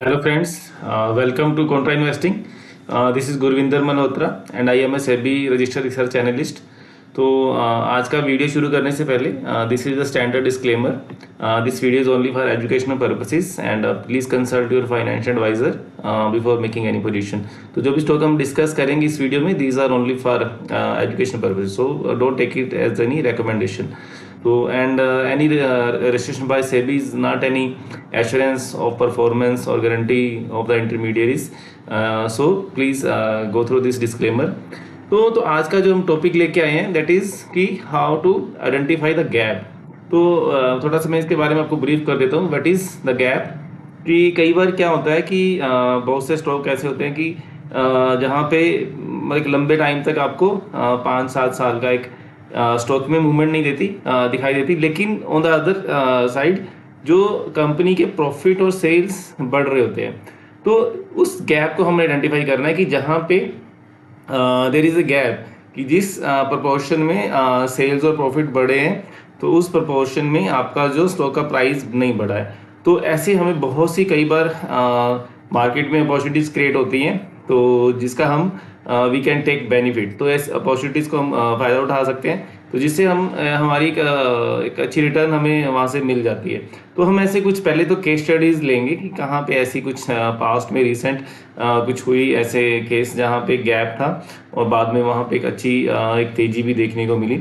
Hello friends, welcome to Contra Investing. This is Gurvinder Malhotra and I am a SEBI registered research analyst. तो आज का video शुरू करने से पहले this is the standard disclaimer. This video is only for educational purposes and please consult your financial advisor before making any position. तो जो भी स्टॉक हम डिस्कस करेंगे इस वीडियो में these are only for educational purposes, so don't take it as any recommendation. So and any restriction by SEBI is not any assurance of performance or guarantee of the intermediaries. So please go through this disclaimer. तो आज का जो हम topic लेके आए हैं that is कि how to identify the gap. तो थोड़ा सा मैं इसके बारे में आपको ब्रीफ कर देता हूँ. What is the gap? कि कई बार क्या होता है कि बहुत से स्टॉक ऐसे होते हैं कि जहाँ पे एक लंबे टाइम तक आपको 5-7 साल का एक स्टॉक में मूवमेंट नहीं दिखाई देती, लेकिन ऑन द अदर साइड जो कंपनी के प्रॉफिट और सेल्स बढ़ रहे होते हैं. तो उस गैप को हमें आइडेंटिफाई करना है कि जहाँ पे देयर इज़ अ गैप, कि जिस प्रोपोर्शन में सेल्स और प्रॉफिट बढ़े हैं तो उस प्रोपोर्शन में आपका जो स्टॉक का प्राइस नहीं बढ़ा है. तो ऐसे हमें बहुत सी कई बार मार्केट में अपॉर्चुनिटीज़ क्रिएट होती हैं, तो जिसका हम वी कैन टेक बेनिफिट. तो ऐसे अपॉर्चुनिटीज़ को हम फ़ायदा उठा सकते हैं, तो जिससे हम हमारी एक अच्छी रिटर्न हमें वहाँ से मिल जाती है. तो हम ऐसे कुछ पहले तो केस स्टडीज़ लेंगे कि कहाँ पे ऐसी कुछ पास्ट में रिसेंट कुछ हुई ऐसे केस जहाँ पे गैप था और बाद में वहाँ पे एक अच्छी एक तेज़ी भी देखने को मिली.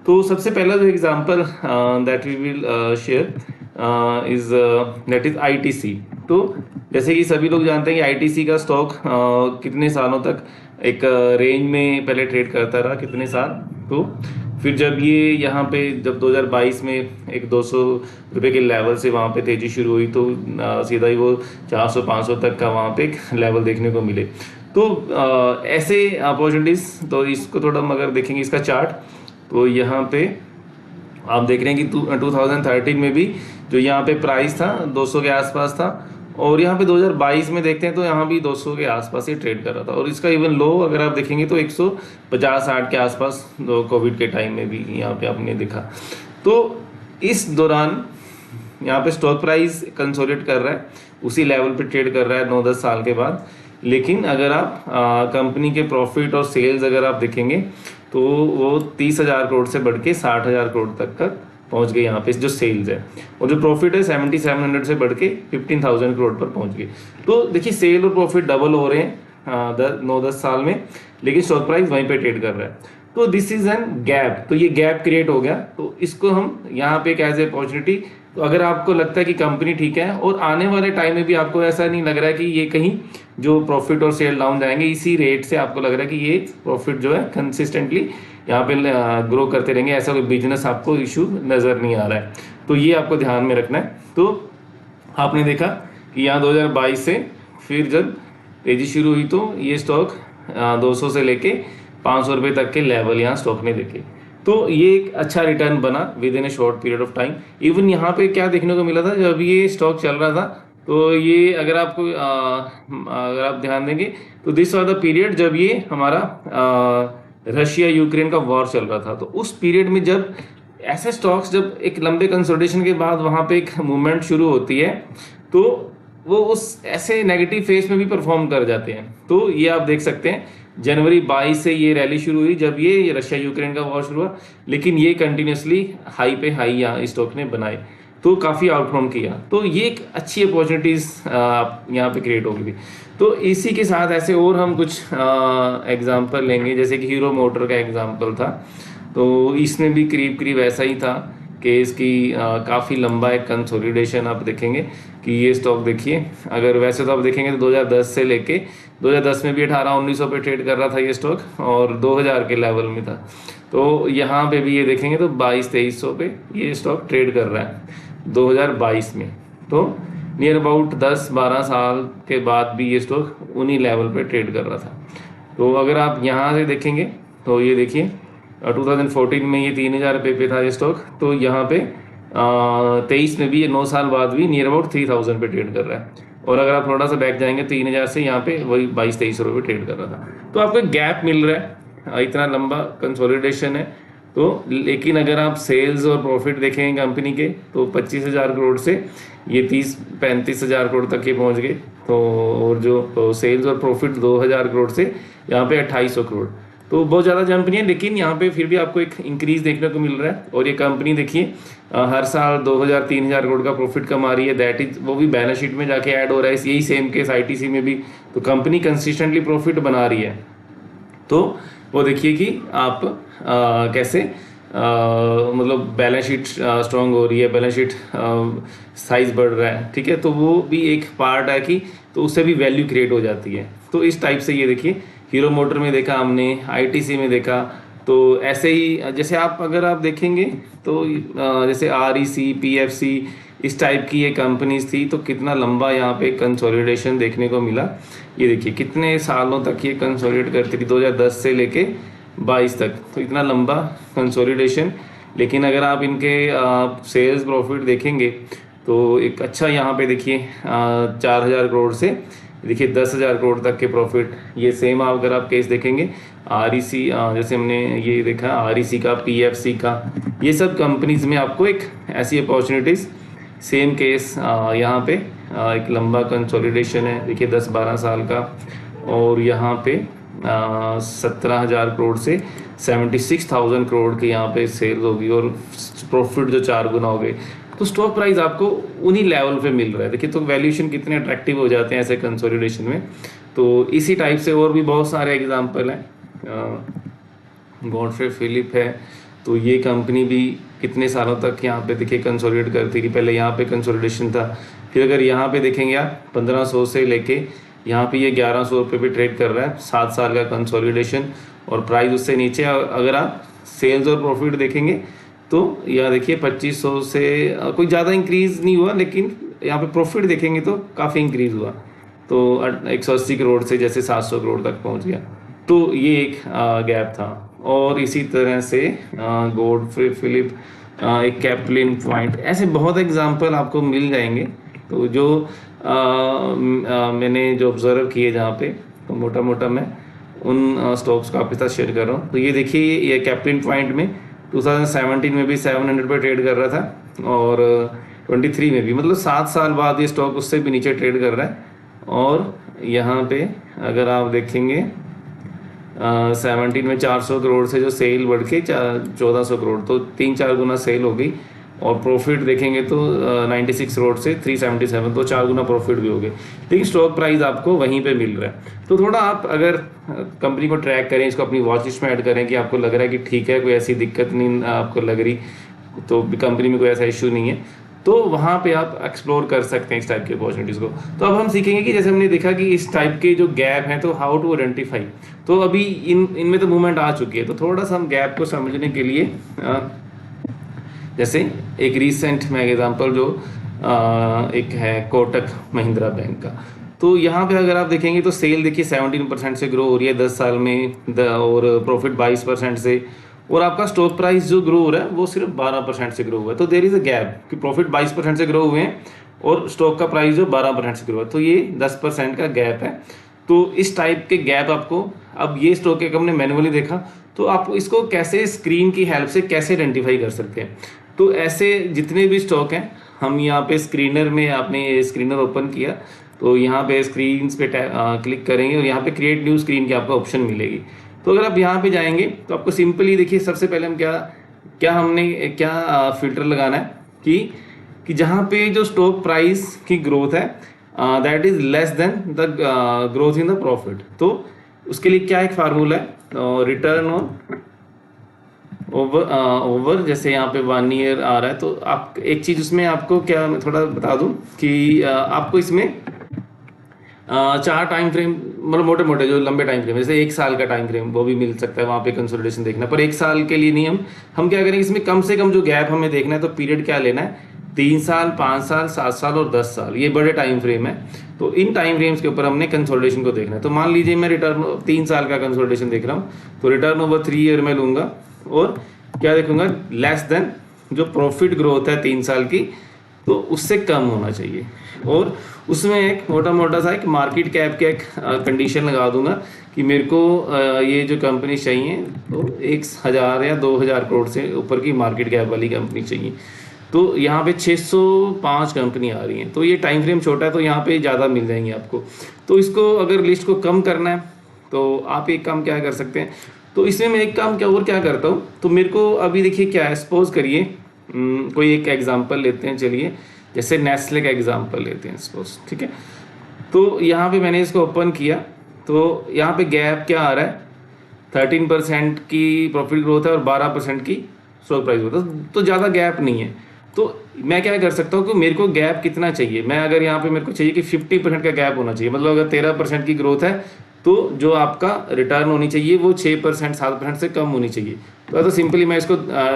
तो सबसे पहला जो example that we will share is that is ITC. तो जैसे कि सभी लोग जानते हैं कि ITC का स्टॉक कितने सालों तक एक रेंज में पहले ट्रेड करता रहा, कितने साल. तो फिर जब ये यहाँ पे जब 2022 में एक 200 रुपये के लेवल से वहाँ पे तेज़ी शुरू हुई तो सीधा ही वो 400-500 तक का वहाँ पे एक लेवल देखने को मिले. तो ऐसे अपॉर्चुनिटीज़, तो इसको थोड़ा हम अगर देखेंगे इसका चार्ट, तो यहाँ पे आप देख रहे हैं कि 2013 में भी जो यहाँ पे प्राइस था 200 के आसपास था, और यहाँ पे 2022 में देखते हैं तो यहाँ भी 200 के आसपास ही ट्रेड कर रहा था. और इसका इवन लो अगर आप देखेंगे तो 150-60 के आसपास कोविड के टाइम में भी यहाँ पे आपने देखा. तो इस दौरान यहाँ पे स्टॉक प्राइस कंसोलिडेट कर रहा है, उसी लेवल पे ट्रेड कर रहा है 9-10 साल के बाद. लेकिन अगर आप कंपनी के प्रॉफिट और सेल्स अगर आप देखेंगे तो वो 30,000 करोड़ से बढ़ के 60,000 करोड़ तक पहुंच गए यहाँ पे जो सेल्स है, और जो प्रॉफिट है 7,700 से बढ़ के 15,000 करोड़ पर पहुंच गए. तो देखिए सेल और प्रॉफिट डबल हो रहे हैं 9-10 साल में, लेकिन स्टॉक प्राइस वहीं पे ट्रेड कर रहा है. तो दिस इज एन गैप. तो ये गैप क्रिएट हो गया, तो इसको हम यहाँ पे एक एज ए अपॉर्चुनिटी. तो अगर आपको लगता है कि कंपनी ठीक है और आने वाले टाइम में भी आपको ऐसा नहीं लग रहा है कि ये कहीं जो प्रॉफिट और सेल डाउन जाएंगे, इसी रेट से आपको लग रहा है कि ये प्रॉफिट जो है कंसिस्टेंटली यहाँ पे ग्रो करते रहेंगे, ऐसा कोई बिजनेस आपको इशू नज़र नहीं आ रहा है, तो ये आपको ध्यान में रखना है. तो आपने देखा कि यहाँ 2022 से फिर जब तेज़ी शुरू हुई तो ये स्टॉक 200 से लेके 500 रुपये तक के लेवल यहाँ स्टॉक ने देखे. तो ये एक अच्छा रिटर्न बना with in A short period of time. Even यहाँ पे क्या देखने को मिला था जब ये स्टॉक चल रहा था, तो ये अगर आपको अगर आप ध्यान देंगे तो दिस वाज द पीरियड जब ये हमारा रशिया यूक्रेन का वॉर चल रहा था. तो उस पीरियड में जब ऐसे स्टॉक्स जब एक लंबे कंसोलिडेशन के बाद वहाँ पे एक मूवमेंट शुरू होती है तो वो उस ऐसे नेगेटिव फेज में भी परफॉर्म कर जाते हैं. तो ये आप देख सकते हैं जनवरी 22 से ये रैली शुरू हुई जब ये रशिया यूक्रेन का वॉर शुरू हुआ, लेकिन ये कंटिन्यूसली हाई पे हाई यहाँ स्टॉक ने बनाए, तो काफ़ी आउटफॉर्म किया. तो ये एक अच्छी अपॉर्चुनिटीज़ यहाँ पे क्रिएट हो गई थी. तो इसी के साथ ऐसे और हम कुछ एग्जांपल लेंगे, जैसे कि हीरो मोटर का एग्जांपल था. तो इसमें भी करीब ऐसा ही था कि इसकी काफ़ी लंबा एक कंसोलिडेशन आप देखेंगे कि ये स्टॉक देखिए, अगर वैसे तो आप देखेंगे तो 2010 से लेके 2010 में भी 1800-1900 पे ट्रेड कर रहा था ये स्टॉक और 2000 के लेवल में था. तो यहाँ पे भी ये देखेंगे तो 2200-2300 पे ये स्टॉक ट्रेड कर रहा है 2022 में. तो नियर अबाउट 10-12 साल के बाद भी ये स्टॉक उन्हीं लेवल पे ट्रेड कर रहा था. तो अगर आप यहाँ से देखेंगे तो ये देखिए 2014 में ये 3,000 रुपये पे था ये स्टॉक, तो यहाँ पे 23 में भी ये 9 साल बाद भी नियर अबाउट 3,000 पे ट्रेड कर रहा है. और अगर आप थोड़ा सा बैक जाएंगे 3,000 से यहाँ पे वही 22-23 रुपये ट्रेड कर रहा था. तो आपको एक गैप मिल रहा है, इतना लंबा कंसोलिडेशन है, तो लेकिन अगर आप सेल्स और प्रॉफिट देखेंगे कंपनी के तो 25,000 करोड़ से ये 30-35,000 करोड़ तक ये पहुंच गए। तो और जो सेल्स और प्रॉफिट 2,000 करोड़ से यहाँ पे 2,800 करोड़, तो बहुत ज़्यादा जंप नहीं है, लेकिन यहाँ पे फिर भी आपको एक इंक्रीज देखने को मिल रहा है। और ये कंपनी देखिए हर साल 2,000-3,000 करोड़ का प्रॉफिट कमा रही है, दैट इज वो भी बैलेंस शीट में जाके ऐड हो रहा है। यही सेम केस आईटीसी में भी, तो कंपनी कंसिस्टेंटली प्रॉफिट बना रही है। तो वो देखिए कि आप कैसे मतलब बैलेंस शीट स्ट्रांग हो रही है, बैलेंस शीट साइज बढ़ रहा है, ठीक है। तो वो भी एक पार्ट है कि तो उससे भी वैल्यू क्रिएट हो जाती है। तो इस टाइप से ये देखिए हीरो मोटर में देखा हमने, आईटीसी में देखा, तो ऐसे ही जैसे अगर आप देखेंगे तो जैसे आरईसी, पीएफसी, इस टाइप की ये कंपनीज थी, तो कितना लंबा यहाँ पे कंसोलिडेशन देखने को मिला। ये देखिए कितने सालों तक ये कंसोलिडेट करती थी, 2010 से लेके 22 तक, तो इतना लंबा कंसोलिडेशन। लेकिन अगर आप इनके सेल्स प्रॉफिट देखेंगे तो एक अच्छा यहाँ पे देखिए 4,000 करोड़ से देखिए 10,000 करोड़ तक के प्रॉफिट। ये सेम अगर आप केस देखेंगे आरईसी, जैसे हमने ये देखा आरईसी का, पीएफसी का, ये सब कंपनीज में आपको एक ऐसी अपॉर्चुनिटीज़, सेम केस यहाँ पे एक लंबा कंसोलिडेशन है देखिए 10-12 साल का। और यहाँ पे 17,000 करोड़ से 76,000 करोड़ की यहाँ पे सेल्स होगी और प्रॉफिट जो 4 गुना हो गए। तो स्टॉक प्राइस आपको उन्हीं लेवल पे मिल रहा है देखिए, तो वैल्यूएशन कितने अट्रैक्टिव हो जाते हैं ऐसे कंसोलिडेशन में। तो इसी टाइप से और भी बहुत सारे एग्जांपल हैं। गॉडफ्रे फिलिप है, तो ये कंपनी भी कितने सालों तक यहाँ पे देखिए कंसोलिडेट करती थी। पहले यहाँ पे कंसोलिडेशन था, फिर अगर यहाँ पे देखेंगे आप 1,500 से लेके यहाँ पे ये 1,100 रुपये पे ट्रेड कर रहा है, 7 साल का कंसोलिडेशन, और प्राइस उससे नीचे। अगर आप सेल्स और प्रॉफिट देखेंगे तो यहाँ देखिए 2,500 से कोई ज़्यादा इंक्रीज़ नहीं हुआ, लेकिन यहाँ पे प्रॉफिट देखेंगे तो काफ़ी इंक्रीज़ हुआ, तो 180 करोड़ से जैसे 700 करोड़ तक पहुँच गया। तो ये एक गैप था। और इसी तरह से गॉडफ्रे फिलिप, एक कैप्लिन पॉइंट, ऐसे बहुत एग्जांपल आपको मिल जाएंगे। तो जो मैंने जो ऑब्जर्व किए जहाँ पे, तो मोटा मोटा मैं उन स्टॉक्स को आपके साथ शेयर कर रहा हूँ। तो ये देखिए ये कैप्लिन पॉइंट में 2017 में भी 700 पे ट्रेड कर रहा था, और 23 में भी, मतलब 7 साल बाद ये स्टॉक उससे भी नीचे ट्रेड कर रहा है। और यहाँ पे अगर आप देखेंगे 17 में 400 करोड़ से जो सेल बढ़ के 1,400 करोड़, तो 3-4 गुना सेल हो गई। और प्रॉफिट देखेंगे तो 96 करोड़ से 377, तो 4 गुना प्रॉफिट भी हो गए। लेकिन स्टॉक प्राइस आपको वहीं पे मिल रहा है। तो थोड़ा आप अगर कंपनी को ट्रैक करें, इसको अपनी वॉच लिस्ट में ऐड करें कि आपको लग रहा है कि ठीक है, कोई ऐसी दिक्कत नहीं आपको लग रही, तो कंपनी में कोई ऐसा इशू नहीं है, तो वहाँ पे आप एक्सप्लोर कर सकते हैं इस टाइप की अपॉर्चुनिटीज़ को। तो अब हम सीखेंगे कि जैसे हमने देखा कि इस टाइप के जो गैप हैं, तो हाउ टू आइडेंटिफाई। तो अभी इनमें तो मूवमेंट आ चुकी है, तो थोड़ा सा हम गैप को समझने के लिए जैसे एक रीसेंट में एग्जांपल जो एक है कोटक महिंद्रा बैंक का, तो यहाँ पे अगर आप देखेंगे तो सेल देखिए 17% से ग्रो हो रही है 10 साल में, और प्रॉफिट 22% से, और आपका स्टॉक प्राइस जो ग्रो हो रहा है वो सिर्फ 12% से ग्रो हुआ है। तो देयर इज अ गैप कि प्रॉफिट 22% से ग्रो हुए हैं और स्टॉक का प्राइस जो 12% से ग्रो है, तो ये 10% का गैप है। तो इस टाइप के गैप आपको, अब ये स्टॉक एक हमने मैनुअली देखा, तो आप इसको कैसे स्क्रीन की हेल्प से कैसे आइडेंटिफाई कर सकते हैं। तो ऐसे जितने भी स्टॉक हैं, हम यहाँ पे स्क्रीनर में, आपने स्क्रीनर ओपन किया तो यहाँ पे स्क्रीन पे क्लिक करेंगे और यहाँ पे क्रिएट न्यू स्क्रीन की आपको ऑप्शन मिलेगी। तो अगर आप यहाँ पे जाएंगे तो आपको सिंपली देखिए, सबसे पहले हम क्या फिल्टर लगाना है कि जहाँ पे जो स्टॉक प्राइस की ग्रोथ है that is less than the growth in the profit. तो उसके लिए क्या एक फार्मूला है, रिटर्न ऑन ओवर जैसे यहाँ पे 1 ईयर आ रहा है। तो आप एक चीज़ उसमें आपको क्या मैं थोड़ा बता दूं कि आपको इसमें 4 टाइम फ्रेम, मतलब मोटे मोटे जो लंबे टाइम फ्रेम, जैसे 1 साल का टाइम फ्रेम वो भी मिल सकता है, वहाँ पे कंसोलिडेशन देखना, पर 1 साल के लिए नहीं। हम क्या करेंगे, इसमें कम से कम जो गैप हमें देखना है, तो पीरियड क्या लेना है, 3 साल, 5 साल, 7 साल और 10 साल, ये बड़े टाइम फ्रेम है। तो इन टाइम फ्रेम्स के ऊपर हमने कंसोलिडेशन को देखना है। तो मान लीजिए मैं रिटर्न 3 साल का कंसोलिडेशन देख रहा हूँ, तो रिटर्न ओवर 3 ईयर में लूँगा और क्या देखूंगा, लेस देन जो प्रॉफिट ग्रोथ है 3 साल की, तो उससे कम होना चाहिए। और उसमें एक मोटा मोटा सा एक मार्केट कैप का एक कंडीशन लगा दूंगा कि मेरे को ये जो कंपनी चाहिए तो 1,000 या 2,000 करोड़ से ऊपर की मार्केट कैप वाली कंपनी चाहिए। तो यहाँ पे 605 कंपनी आ रही हैं, तो ये टाइम फ्रेम छोटा है तो यहाँ पे ज़्यादा मिल जाएंगी आपको। तो इसको अगर लिस्ट को कम करना है तो आप एक काम क्या कर सकते हैं, तो इसमें मैं एक काम क्या करता हूँ, तो मेरे को अभी देखिए क्या है, सपोज करिए कोई एक एग्जांपल लेते हैं, चलिए जैसे नेस्ले का एग्जांपल लेते हैं सपोज, ठीक है। तो यहाँ पे मैंने इसको ओपन किया तो यहाँ पे गैप क्या आ रहा है, 13% की प्रॉफिट ग्रोथ है और 12% की स्टॉक प्राइस ग्रोथ है, तो ज़्यादा गैप नहीं है। तो मैं क्या कर सकता हूँ कि मेरे को गैप कितना चाहिए, मैं अगर यहाँ पे मेरे को चाहिए कि 50% का गैप होना चाहिए, मतलब अगर 13% की ग्रोथ है तो जो आपका रिटर्न होनी चाहिए वो 6% 7% से कम होनी चाहिए। तो सिंपली मैं इसको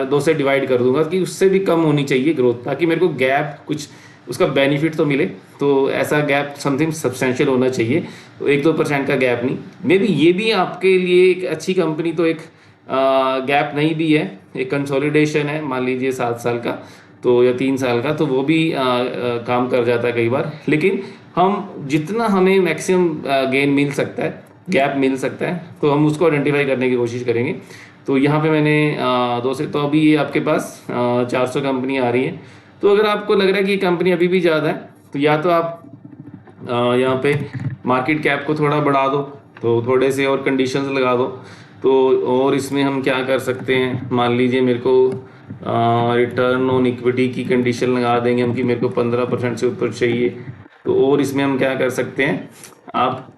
2 से डिवाइड कर दूंगा कि उससे भी कम होनी चाहिए ग्रोथ, ताकि मेरे को गैप कुछ उसका बेनिफिट तो मिले। तो ऐसा गैप समथिंग सब्सटेंशियल होना चाहिए, तो 1-2% का गैप नहीं। मे बी ये भी आपके लिए एक अच्छी कंपनी तो एक गैप नहीं भी है, एक कंसोलिडेशन है मान लीजिए 7 साल का तो या 3 साल का, तो वो भी काम कर जाता है कई बार। लेकिन हम जितना हमें मैक्सिमम गेन मिल सकता है, गैप मिल सकता है, तो हम उसको आइडेंटिफाई करने की कोशिश करेंगे। तो यहाँ पे मैंने 2 से, तो अभी ये आपके पास 400 कंपनी आ रही है। तो अगर आपको लग रहा है कि ये कंपनी अभी भी ज़्यादा है तो या तो आप यहाँ पे मार्केट कैप को थोड़ा बढ़ा दो, तो थोड़े से और कंडीशंस लगा दो। तो और इसमें हम क्या कर सकते हैं, मान लीजिए मेरे को रिटर्न ऑन इक्विटी की कंडीशन लगा देंगे हम कि मेरे को 15% से ऊपर चाहिए। तो और इसमें हम क्या कर सकते हैं, आप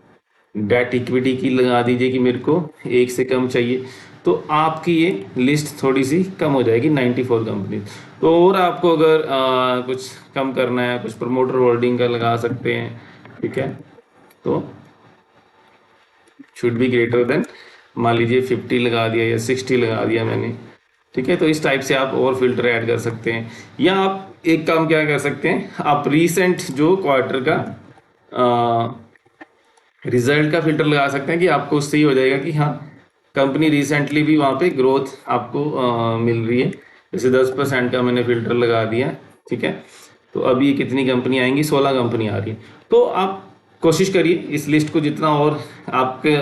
डेट इक्विटी की लगा दीजिए कि मेरे को 1 से कम चाहिए, तो आपकी ये लिस्ट थोड़ी सी कम हो जाएगी 94 कंपनी। तो और आपको अगर कुछ कम करना है, कुछ प्रमोटर होल्डिंग का लगा सकते हैं, ठीक है। तो शुड बी ग्रेटर देन, मान लीजिए 50 लगा दिया या 60 लगा दिया मैंने, ठीक है। तो इस टाइप से आप और फिल्टर ऐड कर सकते हैं। या आप एक काम क्या कर सकते हैं, आप रीसेंट जो क्वार्टर का रिजल्ट का फिल्टर लगा सकते हैं कि आपको उससे ही हो जाएगा कि हाँ कंपनी रिसेंटली भी वहाँ पे ग्रोथ आपको मिल रही है। जैसे 10% का मैंने फिल्टर लगा दिया, ठीक है। तो अभी ये कितनी कंपनी आएंगी, 16 कंपनी आ रही है। तो आप कोशिश करिए इस लिस्ट को जितना और आपके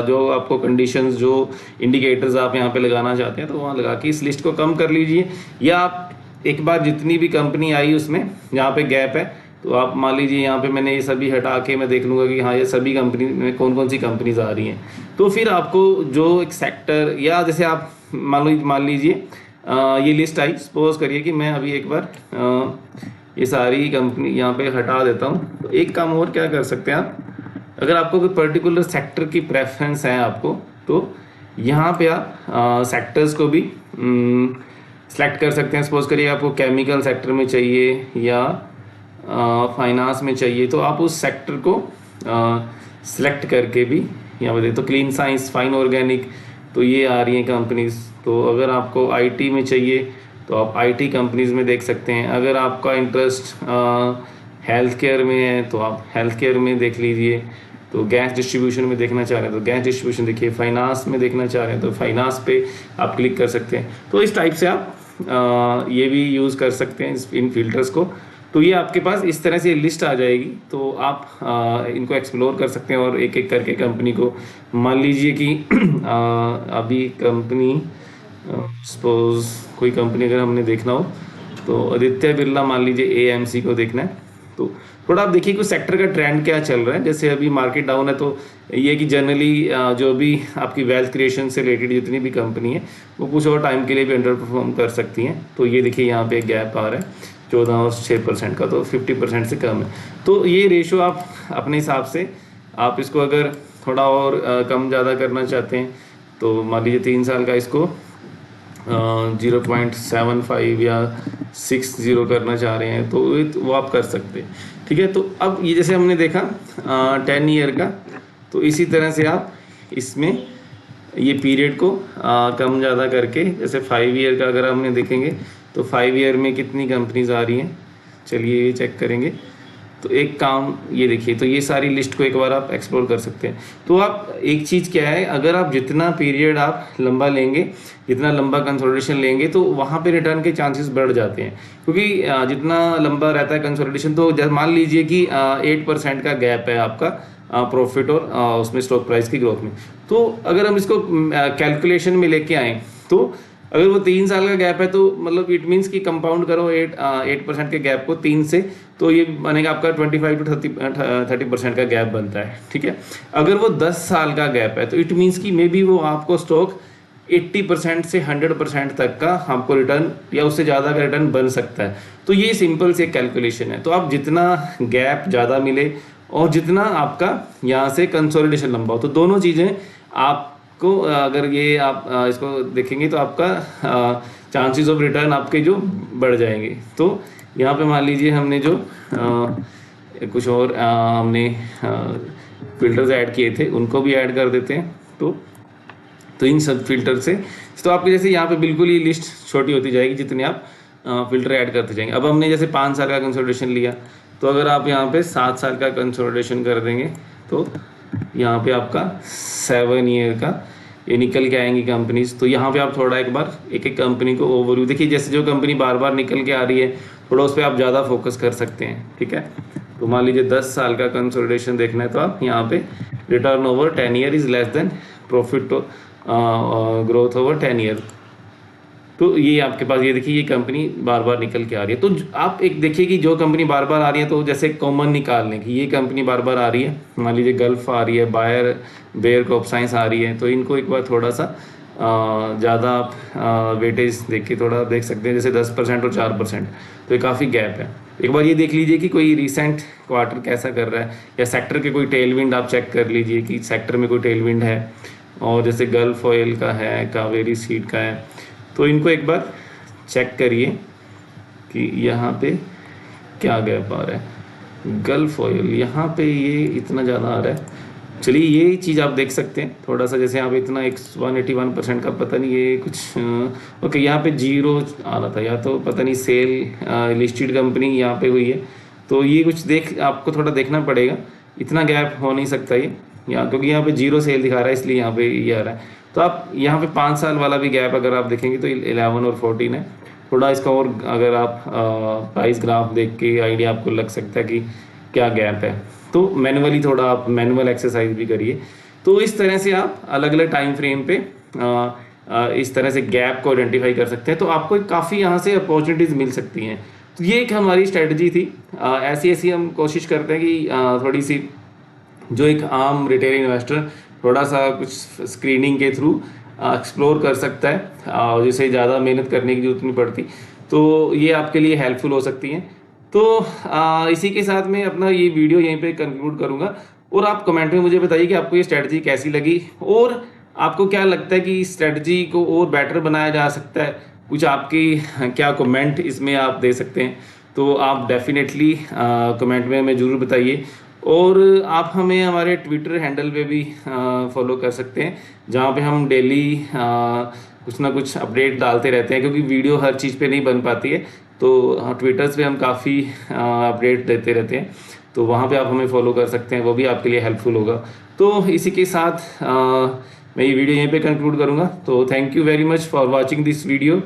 जो आपको कंडीशंस, जो इंडिकेटर्स आप यहाँ पे लगाना चाहते हैं तो वहाँ लगा के इस लिस्ट को कम कर लीजिए। या आप एक बार जितनी भी कंपनी आई उसमें जहाँ पे गैप है, तो आप मान लीजिए यहाँ पे मैंने ये सभी हटा के मैं देख लूँगा कि हाँ ये सभी कंपनी में कौन कौन सी कंपनीज आ रही हैं। तो फिर आपको जो एक सेक्टर, या जैसे आप मान लीजिए ये लिस्ट आई, सपोज करिए कि मैं अभी एक बार ये सारी कंपनी यहाँ पे हटा देता हूँ। तो एक काम और क्या कर सकते हैं आप, अगर आपको कोई पर्टिकुलर सेक्टर की प्रेफरेंस है आपको, तो यहाँ पे आप सेक्टर्स को भी सेलेक्ट कर सकते हैं। सपोज करिए आपको केमिकल सेक्टर में चाहिए या फाइनेंस में चाहिए, तो आप उस सेक्टर को सिलेक्ट करके भी यहाँ पर तो क्लीन साइंस, फाइन ऑर्गेनिक, तो ये आ रही हैं कंपनीज। तो अगर आपको आईटी में चाहिए तो आप आईटी कंपनीज में देख सकते हैं। अगर आपका इंटरेस्ट हेल्थ केयर में है तो आप हेल्थ केयर में देख लीजिए। तो गैस डिस्ट्रीब्यूशन में देखना चाह रहे हैं तो गैस डिस्ट्रीब्यूशन देखिए। फाइनेंस में देखना चाह रहे हैं तो फाइनेंस पे आप क्लिक कर सकते हैं। तो इस टाइप से आप ये भी यूज़ कर सकते हैं इन फिल्टर्स को। तो ये आपके पास इस तरह से लिस्ट आ जाएगी, तो आप इनको एक्सप्लोर कर सकते हैं और एक एक करके कंपनी को, मान लीजिए कि अभी कंपनी सपोज कोई कंपनी अगर हमने देखना हो तो आदित्य बिरला मान लीजिए एएमसी को देखना है। तो थोड़ा आप देखिए कि सेक्टर का ट्रेंड क्या चल रहा है। जैसे अभी मार्केट डाउन है तो ये कि जनरली जो भी आपकी वेल्थ क्रिएशन से रिलेटेड जितनी भी कंपनी है वो कुछ और टाइम के लिए भी अंडर परफॉर्म कर सकती हैं। तो ये देखिए यहाँ पे गैप आ रहा है 14 और 6% का, तो 50% से कम है। तो ये रेशो आप अपने हिसाब से आप इसको अगर थोड़ा और कम ज़्यादा करना चाहते हैं तो मान लीजिए 3 साल का इसको 0.75 या 60 करना चाह रहे हैं तो वो आप कर सकते हैं, ठीक है। तो अब ये जैसे हमने देखा 10 ईयर का, तो इसी तरह से आप इसमें ये पीरियड को कम ज़्यादा करके, जैसे 5 ईयर का अगर हमने देखेंगे तो 5 ईयर में कितनी कंपनीज आ रही हैं, चलिए ये चेक करेंगे। तो एक काम ये देखिए, तो ये सारी लिस्ट को एक बार आप एक्सप्लोर कर सकते हैं। तो आप एक चीज़ क्या है, अगर आप जितना पीरियड आप लंबा लेंगे, जितना लंबा कंसोलिडेशन लेंगे, तो वहाँ पे रिटर्न के चांसेस बढ़ जाते हैं, क्योंकि जितना लंबा रहता है कंसोलिडेशन, तो मान लीजिए कि 8% का गैप है आपका प्रॉफिट और उसमें स्टॉक प्राइस की ग्रोथ में। तो अगर हम इसको कैलकुलेशन में लेके आए, तो अगर वो 3 साल का गैप है, तो मतलब इट मीन्स कि कंपाउंड करो 8% के गैप को 3 से, तो ये बनेगा आपका 25 to 30% का गैप बनता है, ठीक है। अगर वो 10 साल का गैप है, तो इट मीन्स कि मे बी वो आपको स्टॉक 80% से 100% तक का आपको रिटर्न या उससे ज़्यादा का रिटर्न बन सकता है। तो ये सिंपल से कैलकुलेशन है। तो आप जितना गैप ज़्यादा मिले और जितना आपका यहाँ से कंसोलिडेशन लंबा हो, तो दोनों चीज़ें आपको अगर ये आप इसको देखेंगे, तो आपका चांसेस ऑफ रिटर्न आपके जो बढ़ जाएंगे। तो यहाँ पे मान लीजिए हमने जो कुछ और हमने फिल्टर्स ऐड किए थे, उनको भी ऐड कर देते हैं। तो इन सब फिल्टर से तो आपके जैसे यहाँ पे बिल्कुल ये लिस्ट छोटी होती जाएगी जितने आप फिल्टर ऐड करते जाएंगे। अब हमने जैसे 5 साल का कंसोलिडेशन लिया, तो अगर आप यहाँ पे 7 साल का कंसोलिडेशन कर देंगे, तो यहाँ पे आपका 7 ईयर का ये निकल के आएंगी कंपनीज। तो यहाँ पे आप थोड़ा एक बार एक एक कंपनी को ओवरव्यू देखिए, जैसे जो कंपनी बार बार निकल के आ रही है, थोड़ा उस पर आप ज़्यादा फोकस कर सकते हैं, ठीक है। तो मान लीजिए 10 साल का कंसोलिडेशन देखना है, तो आप यहाँ पे return over 10 year is less than profit growth over 10 year. तो ये आपके पास ये देखिए, ये कंपनी बार बार निकल के आ रही है। तो आप एक देखिए कि जो कंपनी बार बार आ रही है, तो जैसे कॉमन निकाल लें कि ये कंपनी बार बार आ रही है, मान लीजिए गल्फ आ रही है, बेयर क्रॉप साइंस आ रही है, तो इनको एक बार थोड़ा सा ज़्यादा आप वेटेज देख के थोड़ा देख सकते हैं, जैसे 10% और 4%, तो ये काफ़ी गैप है। एक बार ये देख लीजिए कि कोई रिसेंट क्वार्टर कैसा कर रहा है, या सेक्टर के कोई टेलविंड आप चेक कर लीजिए कि सेक्टर में कोई टेलविंड है, और जैसे गल्फ ऑयल का है, कावेरी सीड का है, तो इनको एक बार चेक करिए कि यहाँ पे क्या गैप आ रहा है। गल्फ ऑयल यहाँ पे ये इतना ज़्यादा आ रहा है, चलिए ये चीज़ आप देख सकते हैं थोड़ा सा, जैसे यहाँ पे इतना 181% का पता नहीं ये कुछ ओके, यहाँ पे 0 आ रहा था, या तो पता नहीं सेल लिस्टेड कंपनी यहाँ पे हुई है, तो ये कुछ आपको थोड़ा देखना पड़ेगा, इतना गैप हो नहीं सकता ये यहाँ, क्योंकि यहाँ पे 0 सेल दिखा रहा है, इसलिए यहाँ पे ये आ रहा है। तो आप यहाँ पे 5 साल वाला भी गैप अगर आप देखेंगे, तो 11 और 14 है। थोड़ा इसका और अगर आप प्राइस ग्राफ देख के आइडिया आपको लग सकता है कि क्या गैप है, तो मैनुअली थोड़ा आप मैनुअल एक्सरसाइज भी करिए। तो इस तरह से आप अलग अलग टाइम फ्रेम पे इस तरह से गैप को आइडेंटिफाई कर सकते हैं, तो आपको काफ़ी यहाँ से अपॉर्चुनिटीज़ मिल सकती हैं। तो ये एक हमारी स्ट्रेटजी थी। ऐसी हम कोशिश करते हैं कि थोड़ी सी जो एक आम रिटेल इन्वेस्टर थोड़ा सा कुछ स्क्रीनिंग के थ्रू एक्सप्लोर कर सकता है, और जिसे ज़्यादा मेहनत करने की जरूरत नहीं पड़ती, तो ये आपके लिए हेल्पफुल हो सकती हैं। तो इसी के साथ मैं अपना ये वीडियो यहीं पे कंक्लूड करूँगा, और आप कमेंट में मुझे बताइए कि आपको ये स्ट्रेटजी कैसी लगी, और आपको क्या लगता है कि इस स्ट्रेटजी को और बेटर बनाया जा सकता है। कुछ आपकी क्या कमेंट इसमें आप दे सकते हैं, तो आप डेफिनेटली कमेंट में हमें ज़रूर बताइए। और आप हमें हमारे ट्विटर हैंडल पे भी फॉलो कर सकते हैं, जहाँ पे हम डेली कुछ ना कुछ अपडेट डालते रहते हैं, क्योंकि वीडियो हर चीज़ पे नहीं बन पाती है, तो ट्विटर्स पे हम काफ़ी अपडेट देते रहते हैं, तो वहाँ पे आप हमें फॉलो कर सकते हैं, वो भी आपके लिए हेल्पफुल होगा। तो इसी के साथ मैं ये वीडियो यहीं पे कंक्लूड करूँगा। तो thank you very much for watching this video.